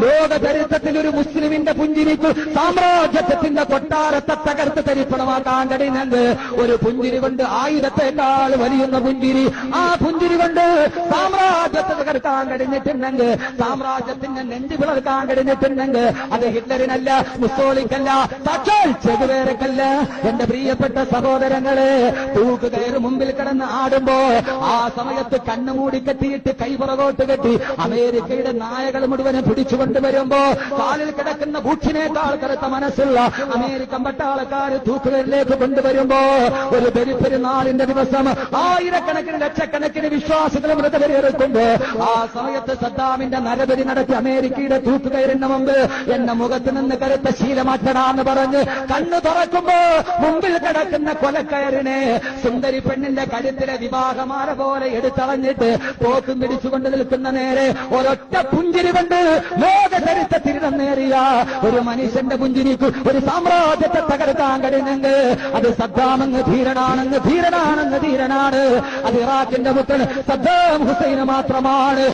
ലോക ചരിത്രത്തിൽ ഒരു മുസ്ലിമിന്റെ പുഞ്ചിരിക്ക് സാമ്രാജ്യത്തിന്റെ കൊട്ടാരത്തെ തകർത്ത് തരിപ്പണമാക്കാൻ കഴിയുന്നത് ഒരു പുഞ്ചിരി കൊണ്ട് ആയുധത്തെക്കാൾ വലിയുന്ന പുഞ്ചിരി. ആ പുഞ്ചിരി കൊണ്ട് സാമ്രാജ്യത്തെ തകർക്കാൻ കഴിഞ്ഞിട്ടുണ്ടെങ്കിൽ, സാമ്രാജ്യത്തിന്റെ നെഞ്ചു പിളർക്കാൻ കഴിഞ്ഞിട്ടുണ്ടെങ്കിൽ അത് ഹിറ്റ്ലറിനല്ല, മുസോളിക്കല്ല, സാക്ഷാൽ ചെഗുവേരക്കല്ല. എന്റെ പ്രിയപ്പെട്ട സഹോദരങ്ങളെ, തൂക്കുകയറ് മുമ്പിൽ കിടന്ന് ആടുമ്പോ ആ സമയത്ത് കണ്ണുമൂടി കെട്ടിയിട്ട് കൈപുറകോട്ട് കെട്ടി അമേരിക്കയുടെ നായകൾ മുഴുവനും പിടിച്ചുകൊണ്ടുവരുമ്പോ കാലിൽ കിടക്കുന്ന ബൂട്ടിനേക്കാൾ കറുത്ത മനസ്സുള്ള അമേരിക്കൻ പട്ടാളക്കാർ തൂക്കുകയറിലേക്ക് കൊണ്ടുവരുമ്പോ ഒരു ബലിപ്പെരുന്നാളിന്റെ ദിവസം ആയിരക്കണക്കിന് ലക്ഷക്കണക്കിന് വിശ്വാസികൾ മൃതബലിയെടുക്കുമ്പോ ആ സമയത്ത് സദ്ദാമിന്റെ നരബലി നടത്തി അമേരിക്കയുടെ തൂക്കുകയറിന് മുമ്പ് എന്ന മുഖത്ത് നിന്ന് കരുത്ത ശീലമാറ്റണമെന്ന് പറഞ്ഞ് കണ്ണു തുറക്കുമ്പോ മുമ്പിൽ കിടക്കുന്ന കൊലക്കയറിനെ സുന്ദരി പെണ്ണിന്റെ കഴുത്തിലെ വിവാഹമാല പോലെ എടുത്തളഞ്ഞിട്ട് പോക്കും പിടിച്ചുകൊണ്ട് നിൽക്കുന്ന നേരെ ഒരൊറ്റ പുഞ്ചിരി കൊണ്ട് ലോക ചരിത്രത്തിൽ നേറിയ ഒരു മനുഷ്യന്റെ പുഞ്ചിരിക്ക് ഒരു സാമ്രാജ്യത്തെ തകർക്കാൻ കഴിയുന്നെങ്കിൽ അത് സദ്ദാമെന്ന് ധീരനാണെന്ന് ധീരനാണെന്ന് ധീരനാണ്. അത് ഇറാഖിന്റെ പുത്രൻ സദ്ദാം ഹുസൈന് മാത്രമാണ്.